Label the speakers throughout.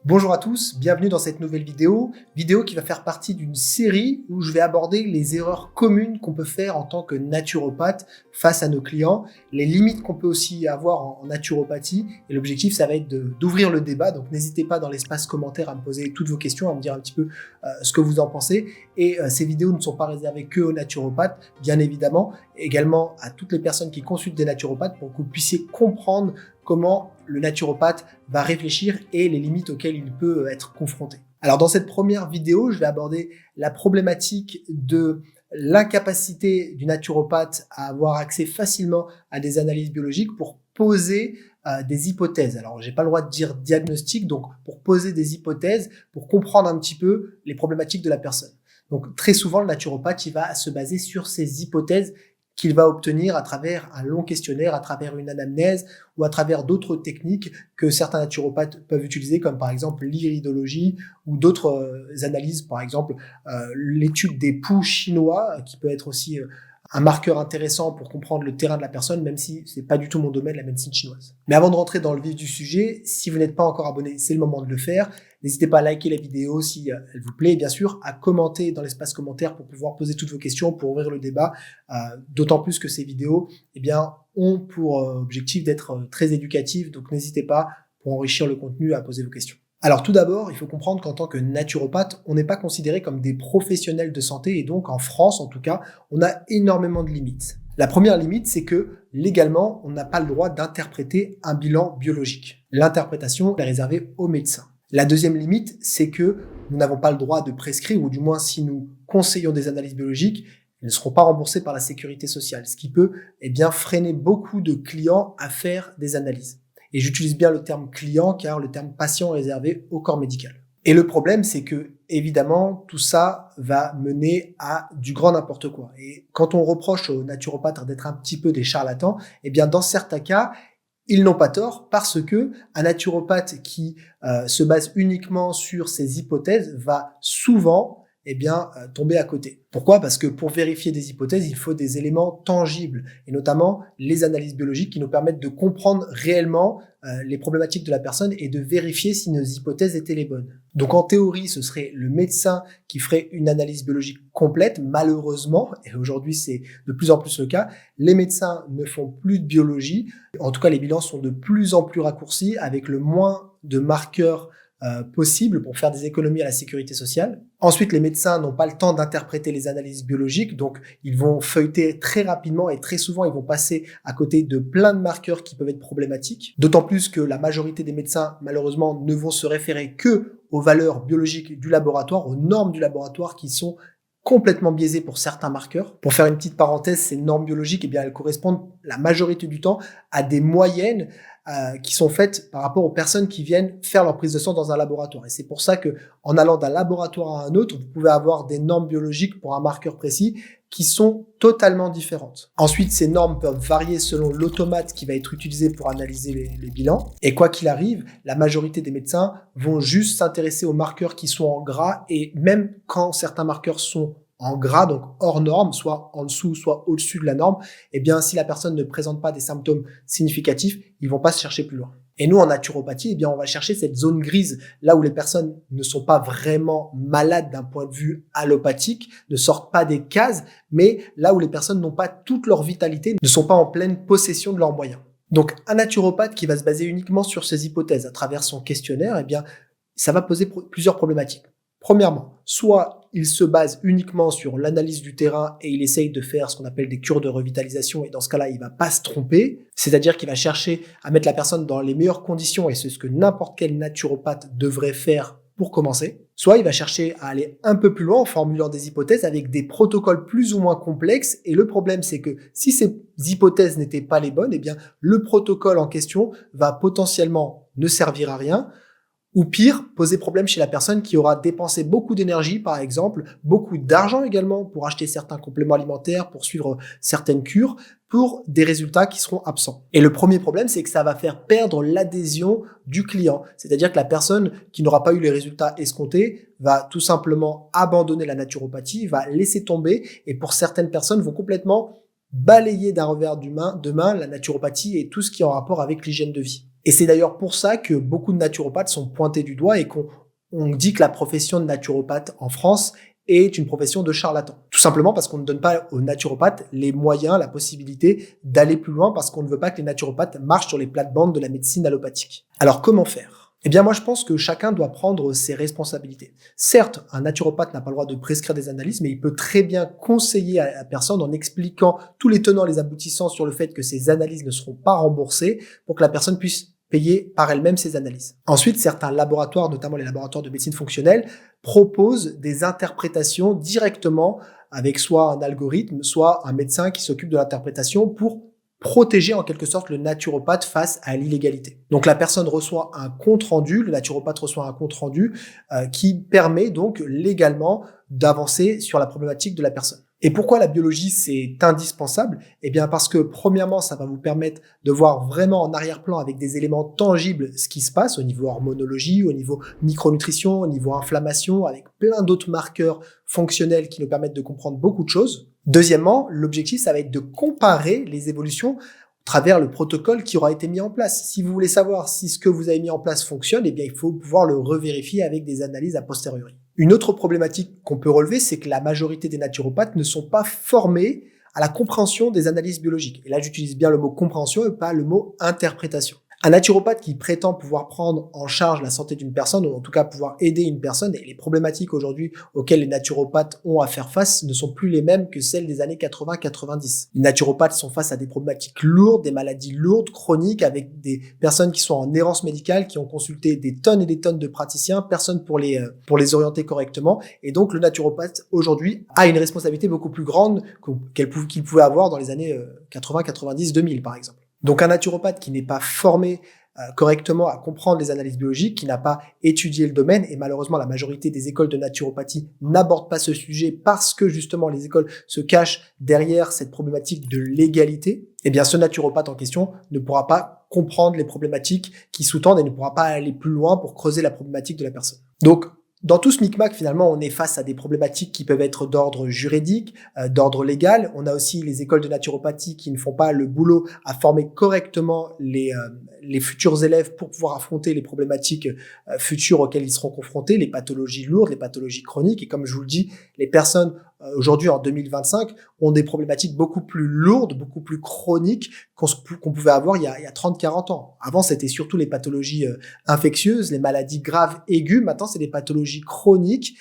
Speaker 1: Bonjour à tous, bienvenue dans cette nouvelle vidéo qui va faire partie d'une série où je vais aborder les erreurs communes qu'on peut faire en tant que naturopathe face à nos clients, les limites qu'on peut aussi avoir en naturopathie, et l'objectif ça va être d'ouvrir le débat, donc n'hésitez pas dans l'espace commentaire à me poser toutes vos questions, à me dire un petit peu ce que vous en pensez, et ces vidéos ne sont pas réservées que aux naturopathes, bien évidemment, également à toutes les personnes qui consultent des naturopathes pour que vous puissiez comprendre comment le naturopathe va réfléchir et les limites auxquelles il peut être confronté. Alors dans cette première vidéo, je vais aborder la problématique de l'incapacité du naturopathe à avoir accès facilement à des analyses biologiques pour poser des hypothèses. Alors j'ai pas le droit de dire diagnostic, donc pour poser des hypothèses, pour comprendre un petit peu les problématiques de la personne. Donc très souvent le naturopathe il va se baser sur ces hypothèses qu'il va obtenir à travers un long questionnaire, à travers une anamnèse ou à travers d'autres techniques que certains naturopathes peuvent utiliser, comme par exemple l'iridologie ou d'autres analyses, par exemple l'étude des poux chinois, qui peut être aussi un marqueur intéressant pour comprendre le terrain de la personne, même si c'est pas du tout mon domaine, la médecine chinoise. Mais avant de rentrer dans le vif du sujet, si vous n'êtes pas encore abonné, c'est le moment de le faire. N'hésitez pas à liker la vidéo si elle vous plaît, et bien sûr à commenter dans l'espace commentaire pour pouvoir poser toutes vos questions, pour ouvrir le débat, d'autant plus que ces vidéos ont pour objectif d'être très éducatives, donc n'hésitez pas, pour enrichir le contenu, à poser vos questions. Alors tout d'abord, il faut comprendre qu'en tant que naturopathe, on n'est pas considéré comme des professionnels de santé, et donc en France en tout cas, on a énormément de limites. La première limite, c'est que légalement, on n'a pas le droit d'interpréter un bilan biologique. L'interprétation est réservée aux médecins. La deuxième limite, c'est que nous n'avons pas le droit de prescrire, ou du moins si nous conseillons des analyses biologiques, elles ne seront pas remboursées par la sécurité sociale, ce qui peut freiner beaucoup de clients à faire des analyses. Et j'utilise bien le terme client car le terme patient est réservé au corps médical. Et le problème, c'est que, évidemment, tout ça va mener à du grand n'importe quoi. Et quand on reproche aux naturopathes d'être un petit peu des charlatans, dans certains cas, ils n'ont pas tort, parce que un naturopathe qui se base uniquement sur ses hypothèses va souvent tomber à côté. Pourquoi ? Parce que pour vérifier des hypothèses, il faut des éléments tangibles, et notamment les analyses biologiques qui nous permettent de comprendre réellement les problématiques de la personne et de vérifier si nos hypothèses étaient les bonnes. Donc en théorie, ce serait le médecin qui ferait une analyse biologique complète. Malheureusement, et aujourd'hui c'est de plus en plus le cas, les médecins ne font plus de biologie. En tout cas, les bilans sont de plus en plus raccourcis avec le moins de marqueurs possible pour faire des économies à la sécurité sociale. Ensuite, les médecins n'ont pas le temps d'interpréter les analyses biologiques, donc ils vont feuilleter très rapidement et très souvent ils vont passer à côté de plein de marqueurs qui peuvent être problématiques. D'autant plus que la majorité des médecins, malheureusement, ne vont se référer que aux valeurs biologiques du laboratoire, aux normes du laboratoire qui sont complètement biaisées pour certains marqueurs. Pour faire une petite parenthèse, ces normes biologiques, elles correspondent la majorité du temps à des moyennes qui sont faites par rapport aux personnes qui viennent faire leur prise de sang dans un laboratoire. Et c'est pour ça que, en allant d'un laboratoire à un autre, vous pouvez avoir des normes biologiques pour un marqueur précis qui sont totalement différentes. Ensuite, ces normes peuvent varier selon l'automate qui va être utilisé pour analyser les bilans. Et quoi qu'il arrive, la majorité des médecins vont juste s'intéresser aux marqueurs qui sont en gras, et même quand certains marqueurs sont en gras, donc hors norme, soit en dessous, soit au-dessus de la norme, si la personne ne présente pas des symptômes significatifs, ils vont pas se chercher plus loin. Et nous, en naturopathie, on va chercher cette zone grise, là où les personnes ne sont pas vraiment malades d'un point de vue allopathique, ne sortent pas des cases, mais là où les personnes n'ont pas toute leur vitalité, ne sont pas en pleine possession de leurs moyens. Donc, un naturopathe qui va se baser uniquement sur ses hypothèses à travers son questionnaire, ça va poser plusieurs problématiques. Premièrement, soit il se base uniquement sur l'analyse du terrain et il essaye de faire ce qu'on appelle des cures de revitalisation, et dans ce cas-là, il va pas se tromper, c'est-à-dire qu'il va chercher à mettre la personne dans les meilleures conditions, et c'est ce que n'importe quel naturopathe devrait faire pour commencer. Soit il va chercher à aller un peu plus loin en formulant des hypothèses avec des protocoles plus ou moins complexes, et le problème c'est que si ces hypothèses n'étaient pas les bonnes, le protocole en question va potentiellement ne servir à rien, ou pire, poser problème chez la personne qui aura dépensé beaucoup d'énergie, par exemple, beaucoup d'argent également pour acheter certains compléments alimentaires, pour suivre certaines cures, pour des résultats qui seront absents. Et le premier problème, c'est que ça va faire perdre l'adhésion du client. C'est-à-dire que la personne qui n'aura pas eu les résultats escomptés va tout simplement abandonner la naturopathie, va laisser tomber, et pour certaines personnes vont complètement balayer d'un revers de main la naturopathie et tout ce qui est en rapport avec l'hygiène de vie. Et c'est d'ailleurs pour ça que beaucoup de naturopathes sont pointés du doigt et qu'on dit que la profession de naturopathe en France est une profession de charlatan. Tout simplement parce qu'on ne donne pas aux naturopathes les moyens, la possibilité d'aller plus loin parce qu'on ne veut pas que les naturopathes marchent sur les plates-bandes de la médecine allopathique. Alors comment faire ? Eh bien moi je pense que chacun doit prendre ses responsabilités. Certes, un naturopathe n'a pas le droit de prescrire des analyses, mais il peut très bien conseiller à la personne en expliquant tous les tenants et les aboutissants sur le fait que ces analyses ne seront pas remboursées pour que la personne puisse payer par elle-même ces analyses. Ensuite, certains laboratoires, notamment les laboratoires de médecine fonctionnelle, proposent des interprétations directement avec soit un algorithme, soit un médecin qui s'occupe de l'interprétation pour protéger en quelque sorte le naturopathe face à l'illégalité. Donc la personne reçoit un compte-rendu, le naturopathe reçoit un compte-rendu qui permet donc légalement d'avancer sur la problématique de la personne. Et pourquoi la biologie c'est indispensable ? Eh bien parce que premièrement ça va vous permettre de voir vraiment en arrière-plan avec des éléments tangibles ce qui se passe au niveau hormonologie, au niveau micronutrition, au niveau inflammation, avec plein d'autres marqueurs fonctionnels qui nous permettent de comprendre beaucoup de choses. Deuxièmement, l'objectif ça va être de comparer les évolutions à travers le protocole qui aura été mis en place. Si vous voulez savoir si ce que vous avez mis en place fonctionne, eh bien il faut pouvoir le revérifier avec des analyses a posteriori. Une autre problématique qu'on peut relever, c'est que la majorité des naturopathes ne sont pas formés à la compréhension des analyses biologiques. Et là, j'utilise bien le mot compréhension et pas le mot interprétation. Un naturopathe qui prétend pouvoir prendre en charge la santé d'une personne, ou en tout cas pouvoir aider une personne, et les problématiques aujourd'hui auxquelles les naturopathes ont à faire face ne sont plus les mêmes que celles des années 80-90. Les naturopathes sont face à des problématiques lourdes, des maladies lourdes, chroniques, avec des personnes qui sont en errance médicale, qui ont consulté des tonnes et des tonnes de praticiens, personne pour les orienter correctement. Et donc le naturopathe aujourd'hui a une responsabilité beaucoup plus grande qu'il pouvait avoir dans les années 80, 90, 2000 par exemple. Donc un naturopathe qui n'est pas formé correctement à comprendre les analyses biologiques, qui n'a pas étudié le domaine, et malheureusement la majorité des écoles de naturopathie n'abordent pas ce sujet parce que justement les écoles se cachent derrière cette problématique de l'égalité, eh bien ce naturopathe en question ne pourra pas comprendre les problématiques qui sous-tendent et ne pourra pas aller plus loin pour creuser la problématique de la personne. Donc dans tout ce micmac, finalement, on est face à des problématiques qui peuvent être d'ordre juridique, d'ordre légal. On a aussi les écoles de naturopathie qui ne font pas le boulot à former correctement les futurs élèves pour pouvoir affronter les problématiques futures auxquelles ils seront confrontés, les pathologies lourdes, les pathologies chroniques. Et comme je vous le dis, les personnes aujourd'hui en 2025 ont des problématiques beaucoup plus lourdes, beaucoup plus chroniques qu'on pouvait avoir il y a 30-40 ans. Avant, c'était surtout les pathologies infectieuses, les maladies graves aiguës. Maintenant, c'est des pathologies chroniques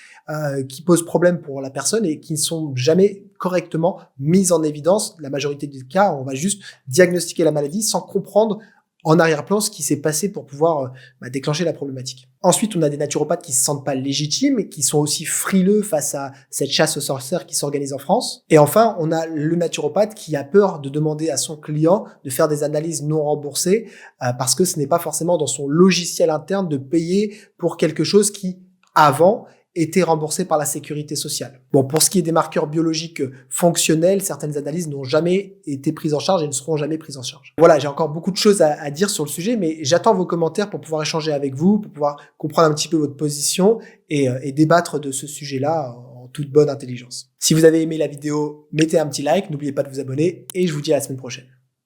Speaker 1: qui posent problème pour la personne et qui ne sont jamais correctement mises en évidence. La majorité des cas, on va juste diagnostiquer la maladie sans comprendre en arrière-plan ce qui s'est passé pour pouvoir déclencher la problématique. Ensuite, on a des naturopathes qui se sentent pas légitimes et qui sont aussi frileux face à cette chasse aux sorcières qui s'organise en France. Et enfin, on a le naturopathe qui a peur de demander à son client de faire des analyses non remboursées parce que ce n'est pas forcément dans son logiciel interne de payer pour quelque chose qui, avant, était remboursé par la sécurité sociale. Bon, pour ce qui est des marqueurs biologiques fonctionnels, certaines analyses n'ont jamais été prises en charge et ne seront jamais prises en charge. Voilà, j'ai encore beaucoup de choses à dire sur le sujet, mais j'attends vos commentaires pour pouvoir échanger avec vous, pour pouvoir comprendre un petit peu votre position et débattre de ce sujet-là en toute bonne intelligence. Si vous avez aimé la vidéo, mettez un petit like, n'oubliez pas de vous abonner et je vous dis à la semaine prochaine.